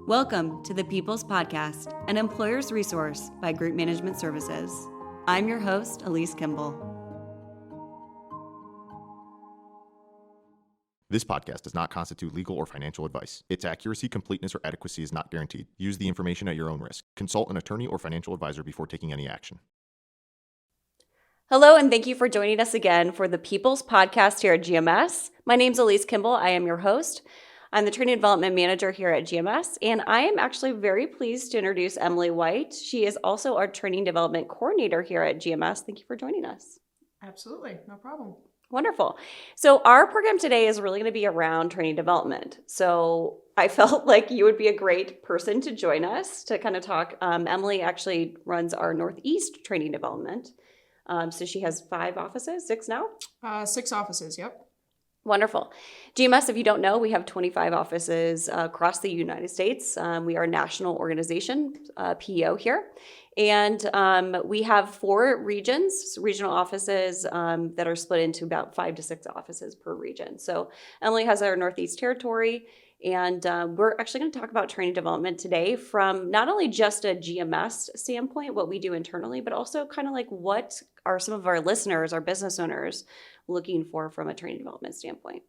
Welcome to the People's Podcast, an employer's resource by Group Management Services. I'm your host, Alyse Kimble. This podcast does not constitute legal or financial advice. Its accuracy, completeness, or adequacy is not guaranteed. Use the information at your own risk. Consult an attorney or financial advisor before taking any action. Hello, and thank you for joining us again for the People's Podcast here at GMS. My name's Alyse Kimble. I am your host. I'm the Training Development Manager here at GMS, and I am actually very pleased to introduce Emily White. She is also our Training Development Coordinator here at GMS. Thank you for joining us. Absolutely, no problem. Wonderful. So our program today is really going to be around training development. So I felt like you would be a great person to join us to kind of talk. Emily actually runs our Northeast Training Development. So she has 5 offices, 6 now? 6 offices, yep. Wonderful. GMS, if you don't know, we have 25 offices across the United States. We are a national organization, PEO here. And we have 4 regions, regional offices that are split into about 5 to 6 offices per region. So Emily has our Northeast territory. And we're actually going to talk about training development today from not only just a GMS standpoint, what we do internally, but also kind of like what are some of our listeners, our business owners, looking for from a training development standpoint.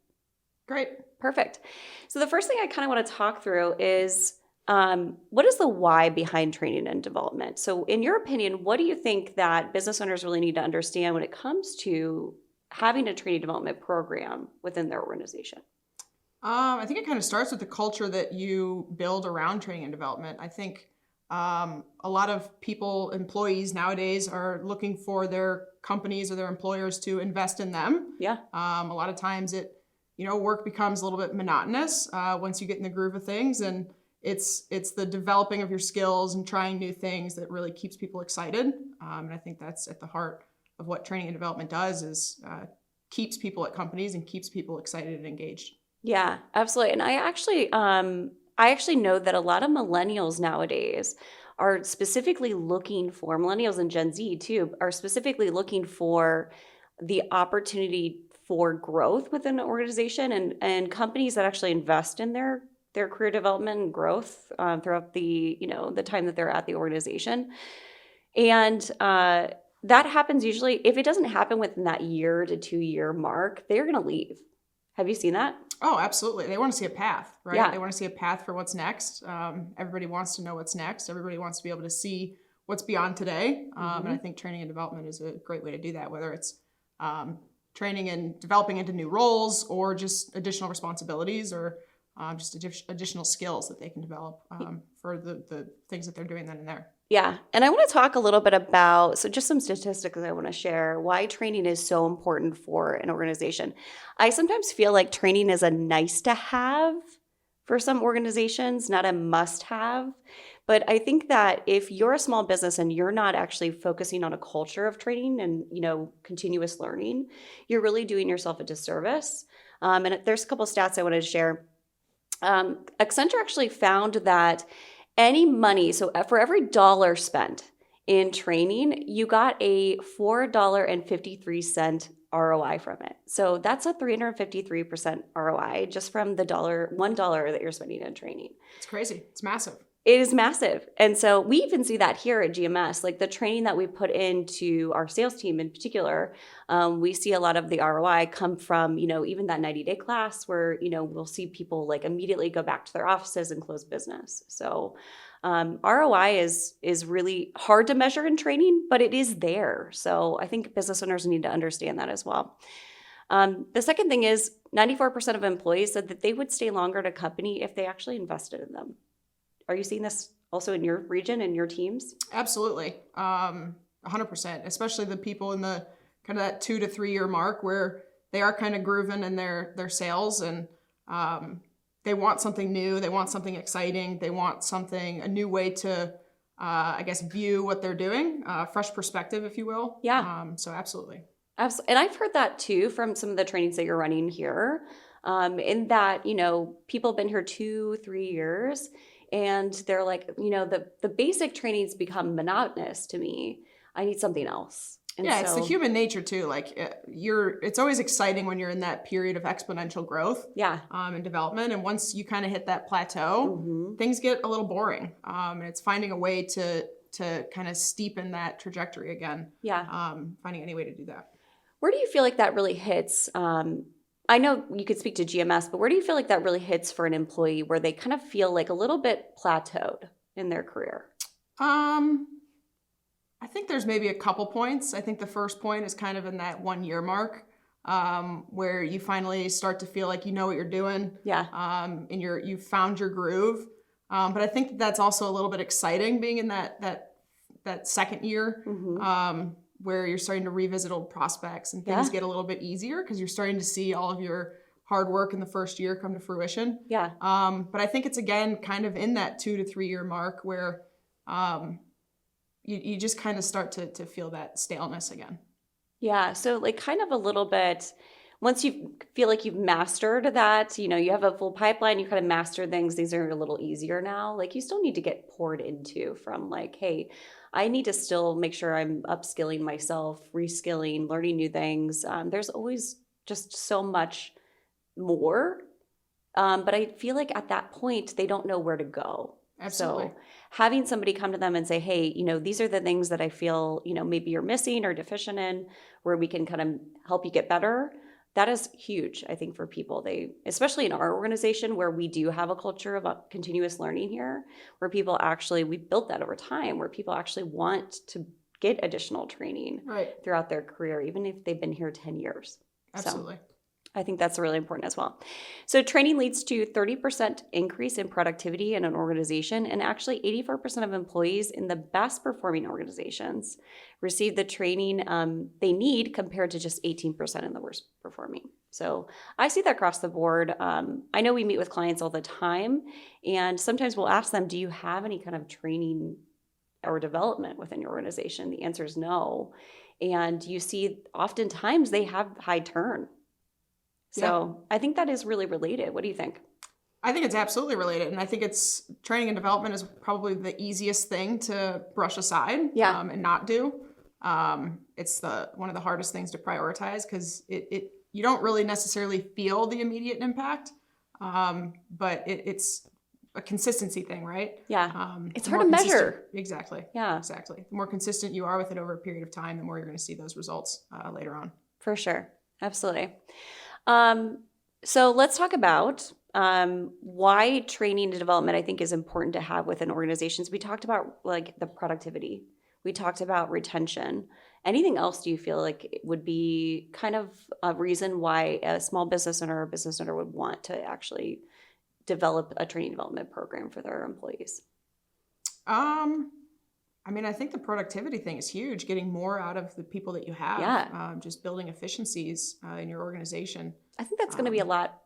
Great. Perfect. So the first thing I kind of want to talk through is what is the why behind training and development? So in your opinion, what do you think that business owners really need to understand when it comes to having a training development program within their organization? I think it kind of starts with the culture that you build around training and development. I think a lot of people, employees nowadays are looking for their companies or their employers to invest in them. Yeah. A lot of times work becomes a little bit monotonous once you get in the groove of things, and it's the developing of your skills and trying new things that really keeps people excited. And I think that's at the heart of what training and development does is keeps people at companies and keeps people excited and engaged. Yeah, absolutely. And I actually know that a lot of millennials nowadays are specifically looking for, millennials and Gen Z too, are specifically looking for the opportunity for growth within an organization and companies that actually invest in their career development and growth throughout the time that they're at the organization. And that happens usually, if it doesn't happen within that year to 2-year mark, they're going to leave. Have you seen that? Oh, absolutely. They want to see a path, right? Yeah. They want to see a path for what's next. Everybody wants to know what's next. Everybody wants to be able to see what's beyond today. And I think training and development is a great way to do that, whether it's training and developing into new roles or just additional responsibilities or just additional skills that they can develop for the things that they're doing then and there. Yeah. And I want to talk a little bit about, so just some statistics I want to share, why training is so important for an organization. I sometimes feel like training is a nice to have for some organizations, not a must have. But I think that if you're a small business and you're not actually focusing on a culture of training and, continuous learning, you're really doing yourself a disservice. And there's a couple stats I wanted to share. Accenture actually found that any money, so for every dollar spent in training, you got a $4.53 ROI from it. So that's a 353% ROI just from the $1 that you're spending in training. It's crazy. It's massive. It is massive. And so we even see that here at GMS, like the training that we put into our sales team in particular, we see a lot of the ROI come from, even that 90-day class where, we'll see people like immediately go back to their offices and close business. So ROI is really hard to measure in training, but it is there. So I think business owners need to understand that as well. The second thing is 94% of employees said that they would stay longer at a company if they actually invested in them. Are you seeing this also in your region and your teams? Absolutely. 100%, especially the people in the kind of that 2 to 3 year mark where they are kind of grooving in their sales and they want something new. They want something exciting. They want a new way to, view what they're doing, fresh perspective, if you will. Yeah. So absolutely. Absolutely. And I've heard that too from some of the trainings that you're running here in that, people have been here 2-3 years. And they're like, the basic trainings become monotonous to me. I need something else. And Yeah, it's the so, human nature too. Like it's always exciting when you're in that period of exponential growth yeah. and development. And once you kind of hit that plateau, things get a little boring. And it's finding a way to kind of steepen that trajectory again. Yeah. Finding any way to do that. Where do you feel like that really hits? I know you could speak to GMS, but where do you feel like that really hits for an employee where they kind of feel like a little bit plateaued in their career? I think there's maybe a couple points. I think the first point is kind of in that 1 year mark, where you finally start to feel like you know what you're doing. Yeah. And you've found your groove. But I think that's also a little bit exciting being in that second year, where you're starting to revisit old prospects and things get a little bit easier because you're starting to see all of your hard work in the first year come to fruition. Yeah. But I think it's again kind of in that 2 to 3 year mark where you just kind of start to feel that staleness again. Yeah. So like kind of a little bit, once you feel like you've mastered that, you have a full pipeline, you kind of master things, these are a little easier now. Like you still need to get poured into from like, hey, I need to still make sure I'm upskilling myself, reskilling, learning new things. There's always just so much more. But I feel like at that point, they don't know where to go. Absolutely. So having somebody come to them and say, hey, these are the things that I feel, maybe you're missing or deficient in, where we can kind of help you get better. That is huge, I think, for people. Especially in our organization where we do have a culture of continuous learning here, where people we built that over time, where people actually want to get additional training throughout their career, even if they've been here 10 years. Absolutely. So I think that's really important as well. So training leads to 30% increase in productivity in an organization, and actually 84% of employees in the best performing organizations receive the training they need compared to just 18% in the worst performing. So I see that across the board. I know we meet with clients all the time, and sometimes we'll ask them, do you have any kind of training or development within your organization? The answer is no. And you see oftentimes they have high turn. So I think that is really related. What do you think? I think it's absolutely related. And I think training and development is probably the easiest thing to brush aside and not do. It's one of the hardest things to prioritize because you don't really necessarily feel the immediate impact, but it's a consistency thing, right? Yeah. It's hard to measure. Exactly. Yeah. Exactly. The more consistent you are with it over a period of time, the more you're going to see those results later on. For sure. Absolutely. So let's talk about why training and development I think is important to have within organizations. We talked about like the productivity. We talked about retention. Anything else do you feel like would be kind of a reason why a small business owner or business owner would want to actually develop a training development program for their employees? I think the productivity thing is huge, getting more out of the people that you have, just building efficiencies in your organization. I think that's going to be a lot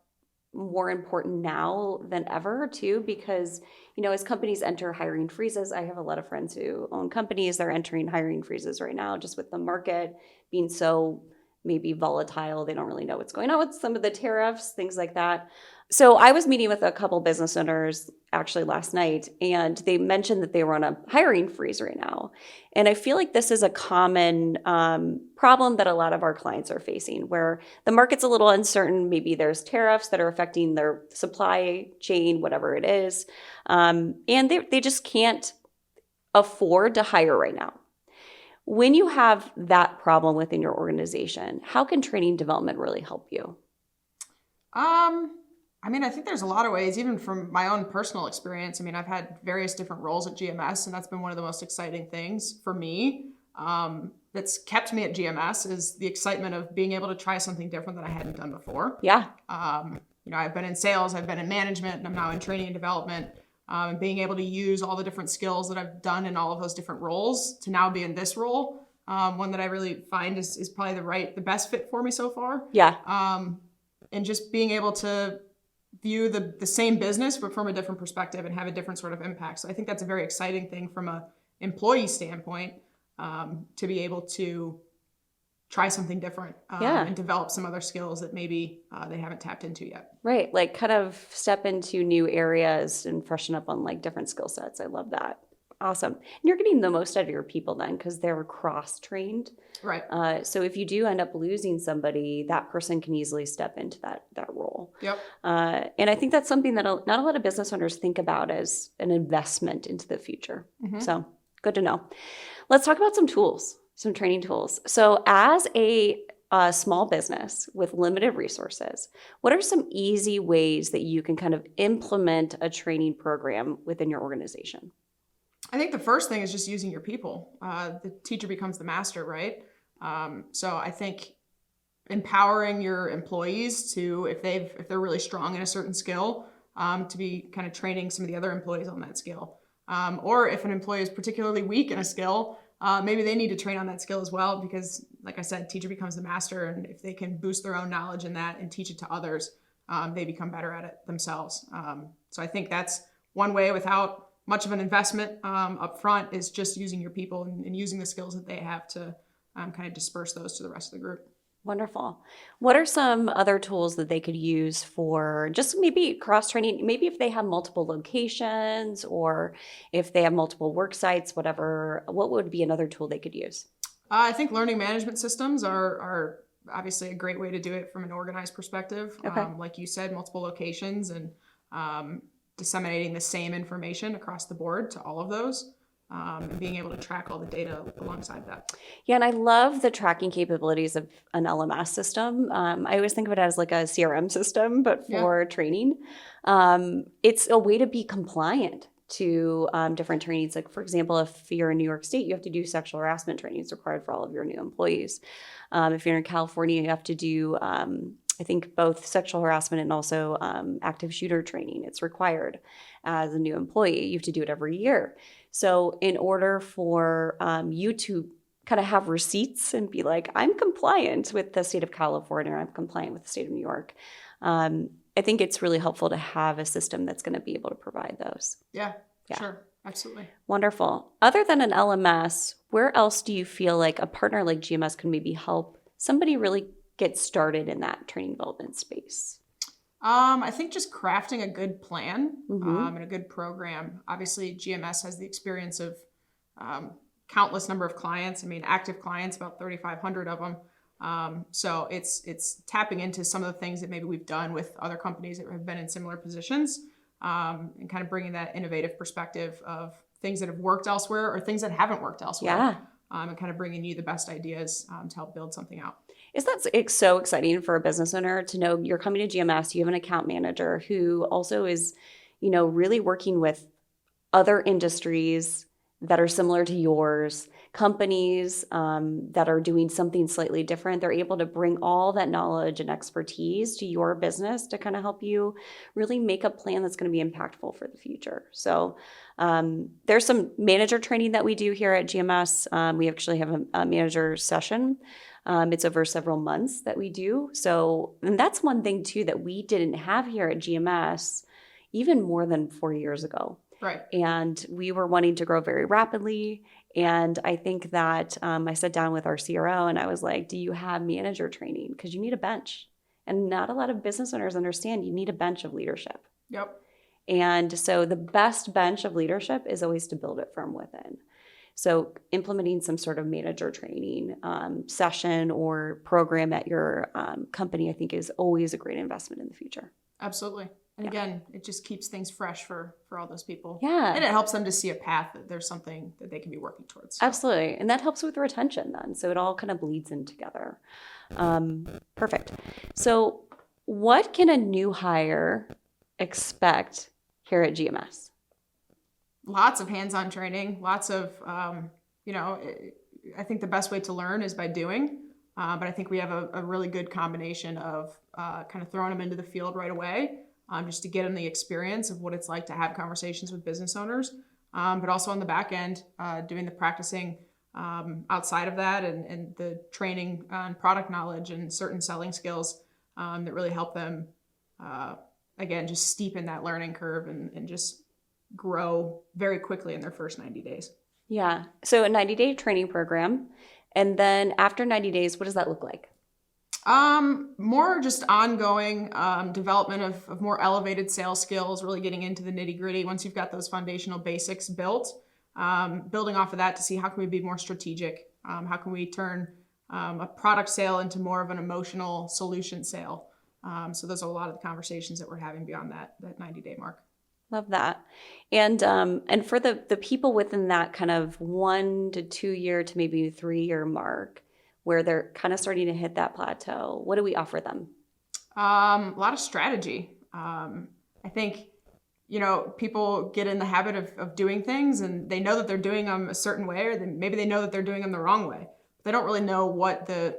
more important now than ever too, because, as companies enter hiring freezes, I have a lot of friends who own companies, they're entering hiring freezes right now, just with the market being so maybe volatile. They don't really know what's going on with some of the tariffs, things like that. So I was meeting with a couple business owners actually last night, and they mentioned that they were on a hiring freeze right now. And I feel like this is a common problem that a lot of our clients are facing, where the market's a little uncertain. Maybe there's tariffs that are affecting their supply chain, whatever it is. And they just can't afford to hire right now. When you have that problem within your organization, how can training development really help you? I think there's a lot of ways, even from my own personal experience. I've had various different roles at GMS, and that's been one of the most exciting things for me. That's kept me at GMS is the excitement of being able to try something different that I hadn't done before. Yeah. I've been in sales, I've been in management, and I'm now in training and development. And being able to use all the different skills that I've done in all of those different roles to now be in this role, one that I really find is probably the best fit for me so far. Yeah. And just being able to view the same business, but from a different perspective and have a different sort of impact. So I think that's a very exciting thing from an employee standpoint, to be able to try something different and develop some other skills that maybe they haven't tapped into yet. Right. Like kind of step into new areas and freshen up on like different skill sets. I love that. Awesome. And you're getting the most out of your people then because they're cross-trained. Right. So if you do end up losing somebody, that person can easily step into that role. Yep. And I think that's something that not a lot of business owners think about as an investment into the future. Mm-hmm. So good to know. Let's talk about some tools, some training tools. So as a small business with limited resources, what are some easy ways that you can kind of implement a training program within your organization? I think the first thing is just using your people. The teacher becomes the master, right? So I think empowering your employees to, if they're really strong in a certain skill, to be kind of training some of the other employees on that skill. Or if an employee is particularly weak in a skill, maybe they need to train on that skill as well, because like I said, teacher becomes the master, and if they can boost their own knowledge in that and teach it to others, they become better at it themselves. So I think that's one way without much of an investment up front, is just using your people and using the skills that they have to kind of disperse those to the rest of the group. Wonderful. What are some other tools that they could use for just maybe cross-training? Maybe if they have multiple locations or if they have multiple work sites, whatever, what would be another tool they could use? I think learning management systems are obviously a great way to do it from an organized perspective. Okay. Like you said, multiple locations and disseminating the same information across the board to all of those. And being able to track all the data alongside that. Yeah, and I love the tracking capabilities of an LMS system. I always think of it as like a CRM system, but for training. It's a way to be compliant to different trainings. Like, for example, if you're in New York State, you have to do sexual harassment training. It's required for all of your new employees. If you're in California, you have to do I think both sexual harassment and also active shooter training. It's required as a new employee. You have to do it every year. So in order for you to kind of have receipts and be like, I'm compliant with the state of California, or I'm compliant with the state of New York, I think it's really helpful to have a system that's going to be able to provide those. Yeah, sure. Absolutely. Wonderful. Other than an LMS, where else do you feel like a partner like GMS can maybe help somebody really get started in that training development space? I think just crafting a good plan Mm-hmm. and a good program. Obviously, GMS has the experience of countless number of clients. I mean, active clients, about 3,500 of them. So it's tapping into some of the things that maybe we've done with other companies that have been in similar positions, and kind of bringing that innovative perspective of things that have worked elsewhere or things that haven't worked elsewhere. Yeah. And kind of bringing you the best ideas to help build something out. Isn't that so exciting for a business owner to know you're coming to GMS, you have an account manager who also is, really working with other industries that are similar to yours, companies that are doing something slightly different. They're able to bring all that knowledge and expertise to your business to kind of help you really make a plan that's going to be impactful for the future. So there's some manager training that we do here at GMS. We actually have a manager session. It's over several months that we do. So, and that's one thing too that we didn't have here at GMS even more than 4 years ago. Right. And we were wanting to grow very rapidly. And I think that I sat down with our CRO and I was like, do you have manager training? Because you need a bench. And not a lot of business owners understand you need a bench of leadership. Yep. And so the best bench of leadership is always to build it from within. So implementing some sort of manager training session or program at your company, I think, is always a great investment in the future. Absolutely. And again, it just keeps things fresh for all those people. Yeah. And it helps them to see a path that there's something that they can be working towards. So. Absolutely. And that helps with retention then. So it all kind of bleeds in together. Perfect. So what can a new hire expect here at GMS? Lots of hands-on training, lots of, I think the best way to learn is by doing. But I think we have a really good combination of kind of throwing them into the field right away, just to get them the experience of what it's like to have conversations with business owners. But also on the back end, doing the practicing outside of that and the training on product knowledge and certain selling skills that really help them, again, just steepen that learning curve and just grow very quickly in their first 90 days. Yeah. So a 90-day training program. And then after 90 days, what does that look like? More just ongoing development of more elevated sales skills, really getting into the nitty gritty. Once you've got those foundational basics built, building off of that to see how can we be more strategic, how can we turn a product sale into more of an emotional solution sale. So those are a lot of the conversations that we're having beyond that 90-day mark. Love that. And for the people within that kind of 1 to 2 year to maybe 3 year mark where they're kind of starting to hit that plateau, what do we offer them? A lot of strategy. I think, people get in the habit of doing things and they know that they're doing them a certain way, or maybe they know that they're doing them the wrong way. But they don't really know what the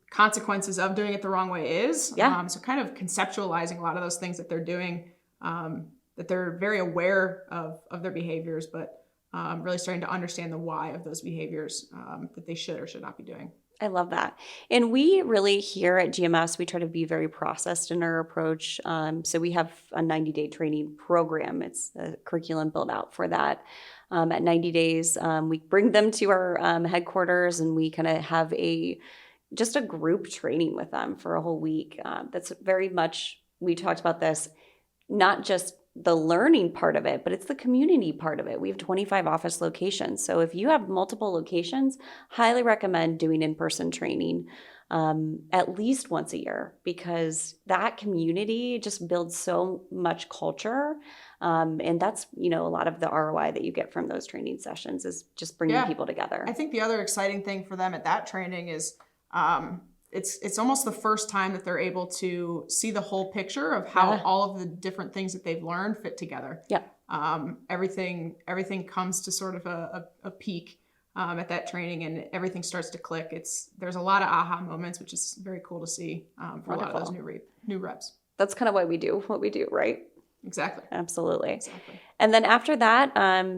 consequences of doing it the wrong way is. Yeah. So kind of conceptualizing a lot of those things that they're doing, that they're very aware of their behaviors, but really starting to understand the why of those behaviors that they should or should not be doing. I love that. And we really here at GMS, we try to be very processed in our approach. So we have a 90-day training program. It's a curriculum built out for that. At 90 days, we bring them to our headquarters and we kind of have just a group training with them for a whole week. That's very much, we talked about this, not just the learning part of it, but it's the community part of it. We have 25 office locations. So if you have multiple locations, highly recommend doing in-person training at least once a year, because that community just builds so much culture. And that's, a lot of the ROI that you get from those training sessions is just bringing people together. I think the other exciting thing for them at that training is it's almost the first time that they're able to see the whole picture of how all of the different things that they've learned fit together. Yeah. Everything comes to sort of a peak at that training, and everything starts to click. There's a lot of aha moments, which is very cool to see for a lot of those new reps. That's kind of why we do what we do, right? Exactly. Absolutely. Exactly. And then after that,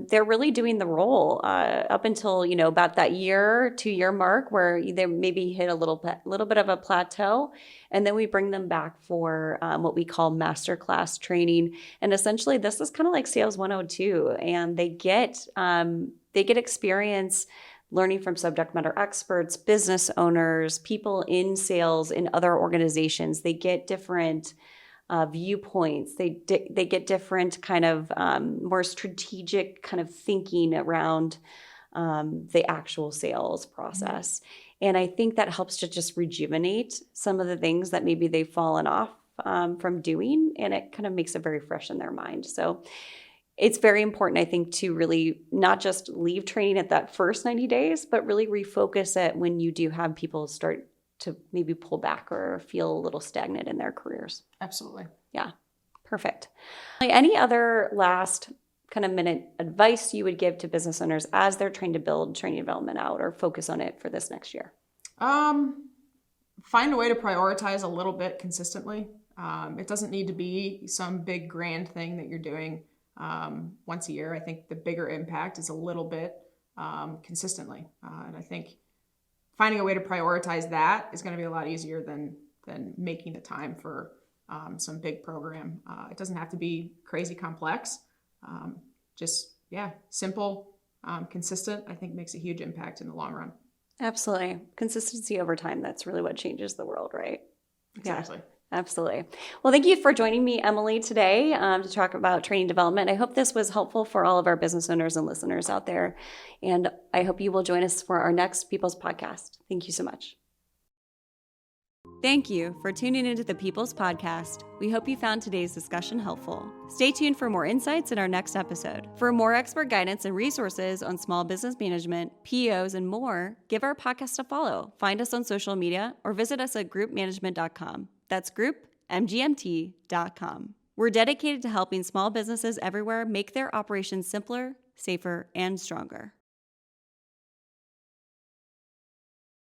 they're really doing the role up until, about that 2 year mark where they maybe hit a little bit of a plateau. And then we bring them back for what we call masterclass training. And essentially this is kind of like Sales 102, and they get experience learning from subject matter experts, business owners, people in sales in other organizations. They get different viewpoints. They get different kind of more strategic kind of thinking around the actual sales process. And I think that helps to just rejuvenate some of the things that maybe they've fallen off from doing, and it kind of makes it very fresh in their mind. So it's very important, I think, to really not just leave training at that first 90 days, but really refocus it when you do have people start to maybe pull back or feel a little stagnant in their careers. Absolutely. Yeah, perfect. Any other last kind of minute advice you would give to business owners as they're trying to build training development out or focus on it for this next year? Find a way to prioritize a little bit consistently. It doesn't need to be some big grand thing that you're doing once a year. I think the bigger impact is a little bit consistently. And I think finding a way to prioritize that is going to be a lot easier than making the time for some big program. It doesn't have to be crazy complex. Simple, consistent, I think makes a huge impact in the long run. Absolutely. Consistency over time. That's really what changes the world, right? Exactly. Yeah. Absolutely. Well, thank you for joining me, Emily, today to talk about training development. I hope this was helpful for all of our business owners and listeners out there. And I hope you will join us for our next People's Podcast. Thank you so much. Thank you for tuning into the People's Podcast. We hope you found today's discussion helpful. Stay tuned for more insights in our next episode. For more expert guidance and resources on small business management, PEOs, and more, give our podcast a follow. Find us on social media or visit us at groupmanagement.com. That's groupmgmt.com. We're dedicated to helping small businesses everywhere make their operations simpler, safer, and stronger.